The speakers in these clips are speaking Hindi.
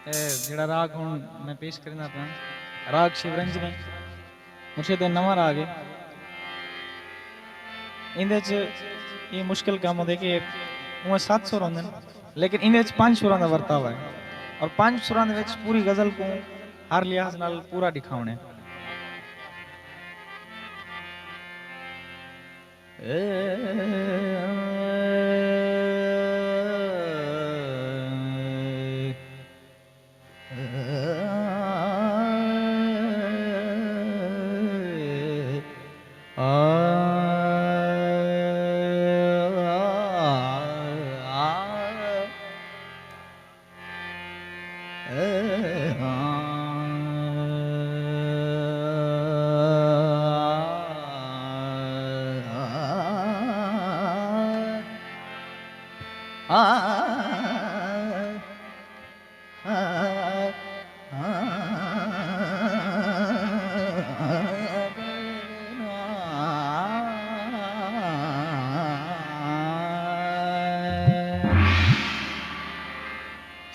जेड़ा राग हूँ मैं पेश करना था राग शिवरंजनी मुझे तो नवा राग है इंदे ये मुश्किल काम होता है कि वो 7 सुर होंगे लेकिन इंदे 5 सुरां दा वर्ताव है और 5 सुरां दे विच पूरी गजल को हर लिहाज नाल पूरा दिखावणे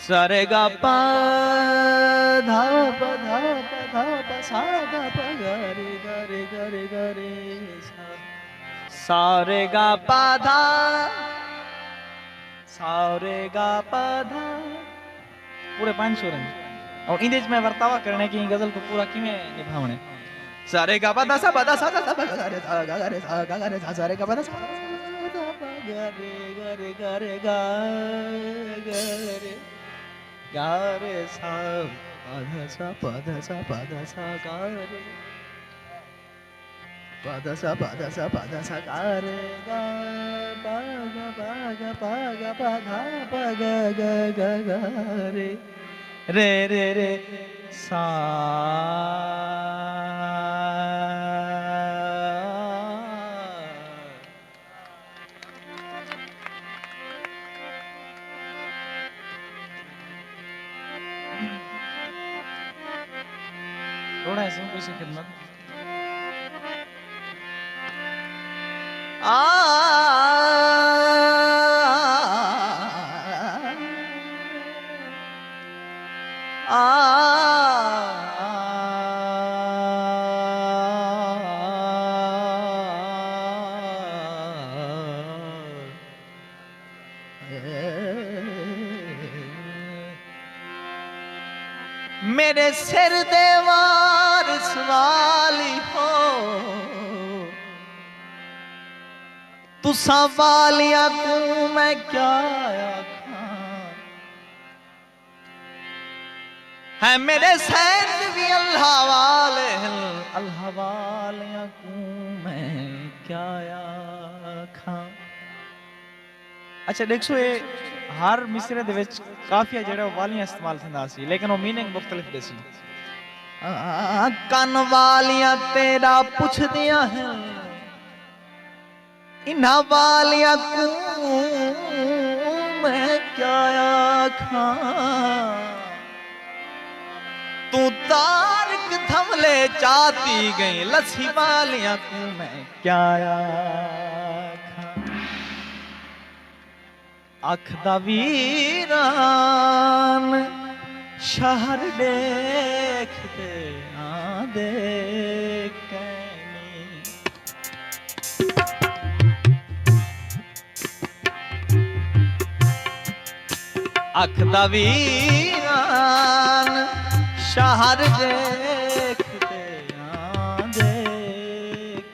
सारे गा पा धा प धा प सा गा प गा रे गा रे गा रे गा रे सा रे गा पा धा सा रे गा पा धा पूरे 5 सुर हैं और इंदे में वर्तावा करने की गजल को पूरा किमें निभावणे सारे गा पा धा सा गा रे सा गा रे सा गा रे सा रे गा पा धा सा गा रे गा रे गा रे गा रे सा पा धा सा गा रे पा धा सा गा रे गा पा गा पा धा पा गा रे रे रे रे सा थोड़ा ऐसे में कोई खिदमत मेरे सिर देवार सवाली हो तुसा वालिया को मैं क्या आखा है मेरे सैन भी अल्लाह वाले अल्लाह वालिया को मैं क्या आखा अच्छा देखो ये हर मिसरे दे विच काफिया जेड़ा वालियां इस्तेमाल थंदा सी लेकिन वो मीनिंग मुख्तलिफ देसी कन वालियां तेरा पुछदियां हैं इन्हा वालियां को मैं क्या आखा तू तारक थमले चाहती गई लस्सी वालियां को मैं क्या आखा अख दा वीरान शहर देखते आंदे कैनी अख दा वीरान शहर देखते आंदे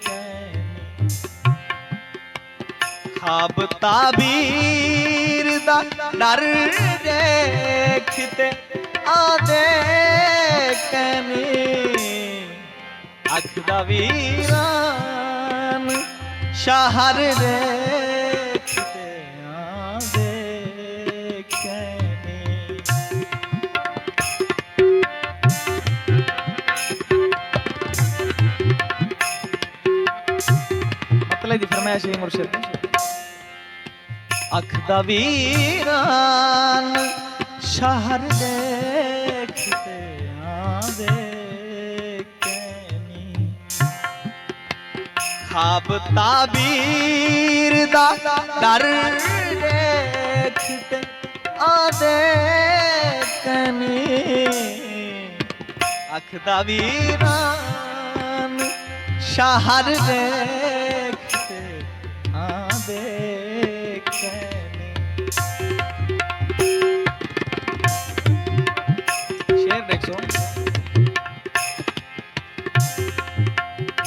कैनी खाब ताबीर दा डर देखते आदे कैनी अख दा वीरान शहर देखते आदे कैनी मतलब दी फरमाइश है मुर्शिद अख दा वीरान शहर देखते आंदे कैनी खाब ताबीर दा डर देखते आंदे कैनी अख दा वीरान शहर देखते हाँ देखनी। शेर देखो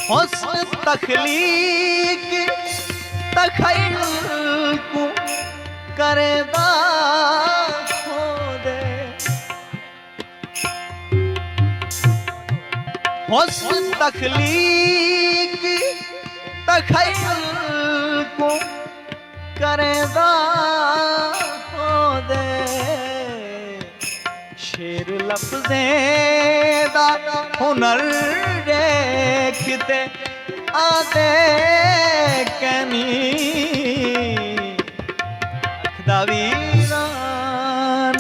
हुस्न तखलीक तखय्युल को करेदा हो दे। हुस्न तखलीक तखय्युल को करेदा हो दे। शेर लफ्ज़ें दा हुनर देखते आते कनी। अख दा वीरान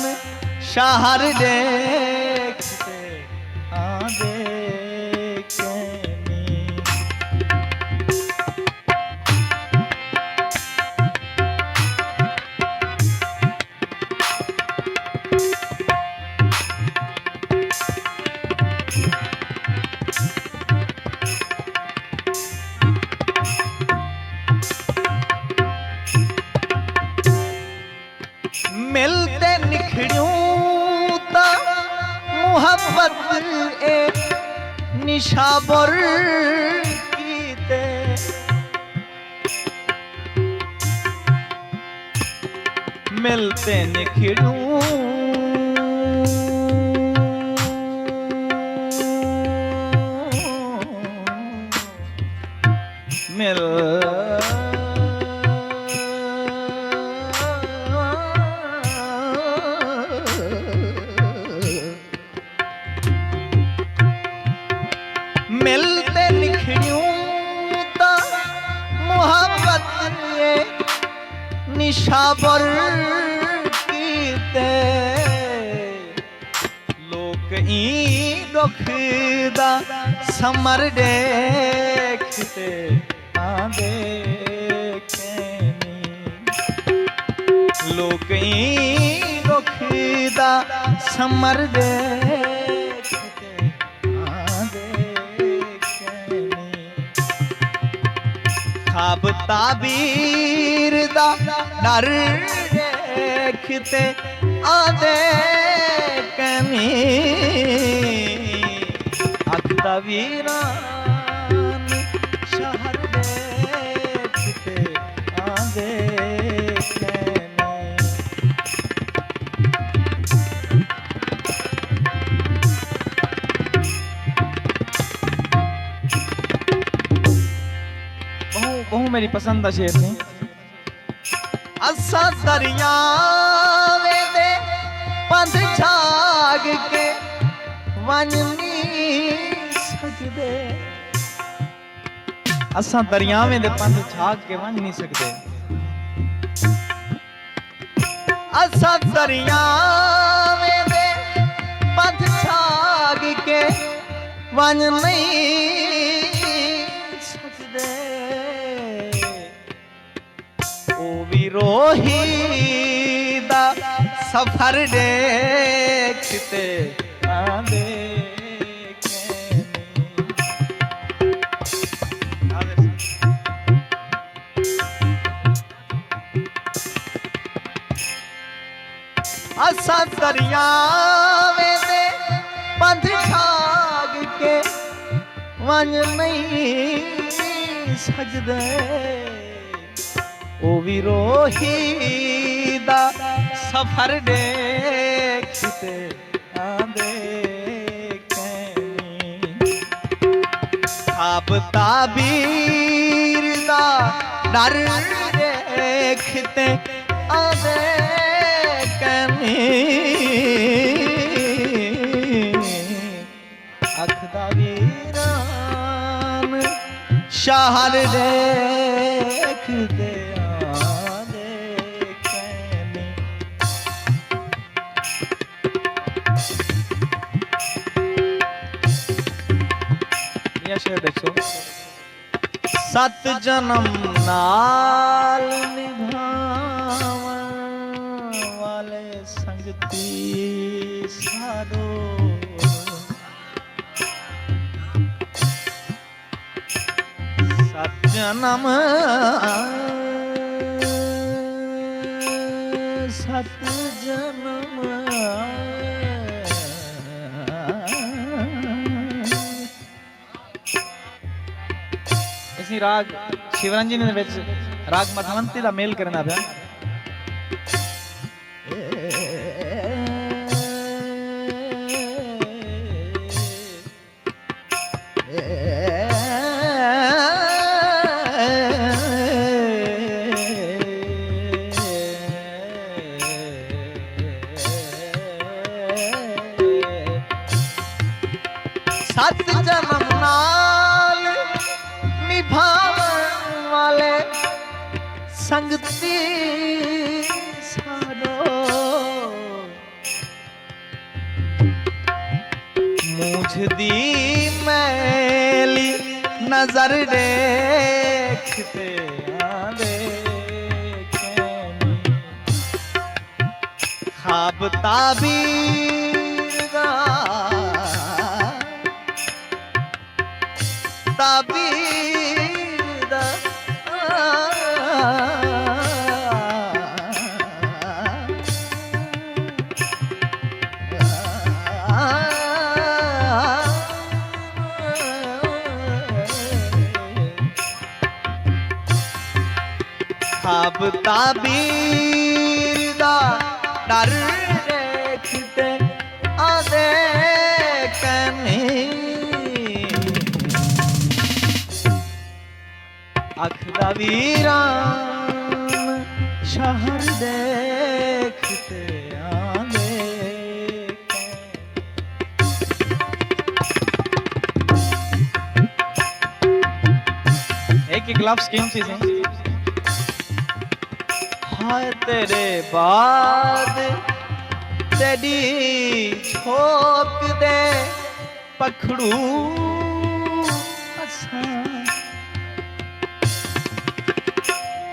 शहर देखते आते कनी। मिलते निखड़ियों ता मुहब्बत एक निशाबर कीते। मिलते निखड़ियों मिल मिलते निखड़ियों ता मुहब्बत ये निशाबर कीते। लोग ई दुखदा समर देखते हाँ देखनी। लोग ई दुखदा समर देखते हाँ देखनी। ख्वाब ताबीर दा डर देखते आदे कनी। अख दा वीरान शहर देखते आदे कनी। बहु मेरी पसंद का शेर थी। असा दरियावे दे पंध छाग के वन नहीं सकते। असा दरियावे दे पंध छाग के वन नहीं सकते। असा दरियावे दे पंध छाग के वन नहीं सकते। ओ विरोही दा सफर देखते आंदे असा दरियावे दे पंध छाग के वन नहीं सकदे। ओ विरोही दा सफर देखते आंदे कनी। ख्वाब ताबीर दा डर देखते आंदे कनी। अख दा वीरान शहर देखते आंदे कनी। ये शेर देखो। सत जन्म नाल निभावन वाले संगती सारो जन्म सत जन्म इसी राग शिवरंजनी ਦੇ ਵਿੱਚ राग मधवंती ਦਾ ਮੇਲ ਕਰਨਾ ਪਿਆ सत जन्म नाल निभावन वाले संगती साडो मुझ दी मैली नजर देखते ख्वाब ताबीर ताबीर ख्वाब ताबीर दा डर देखते आदे कने अखदा वीरान शहर देखते आंदे एक लफ्ज़ कीमती से हाय तेरे बाद तेरी छोक दे पखड़ू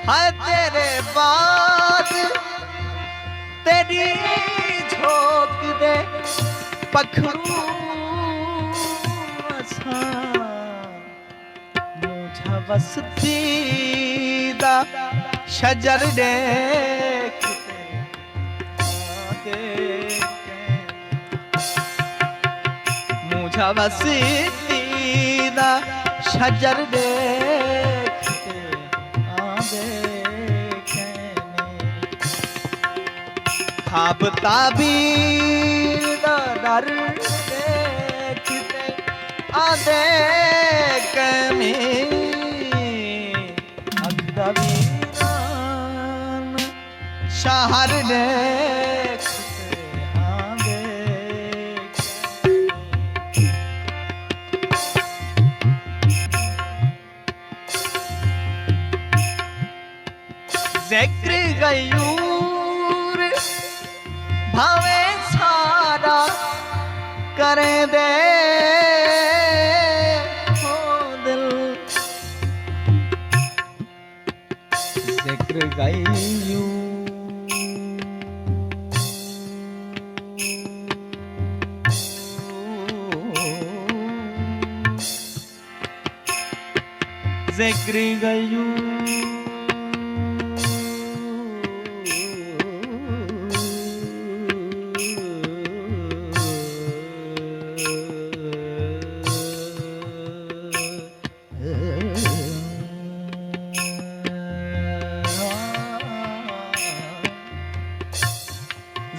हाय तेरे बाद तेरी झोंक दे पखरू मुझा वसती दा शजर देखते मुझा वसती दा शजर देखते ख्वाब ताबीर दा डर देखते आदे कमी अखदा वीरान शहर देखते आदे ज़िक्र गयूर भावे सारा करें दे हो दिल ज़िक्र गयूर ज़िक्र गयूर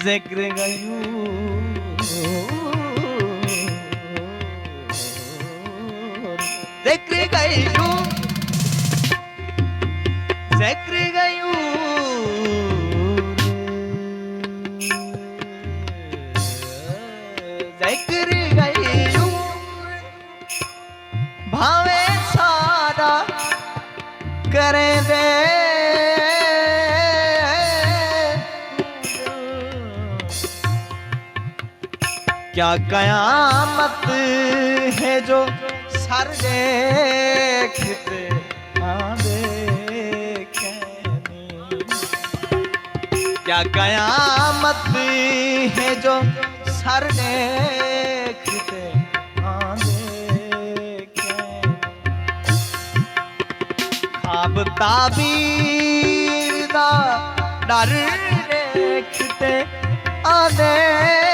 ज़िक्र गयूर ज़िक्र गयूर ज़िक्र गयूर ज़िक्र गयूर भावे सारा करें दे क्या कयामत है जो सर देखते क्या कयामत है जो सर देखते ताबीर दा डर देखते आने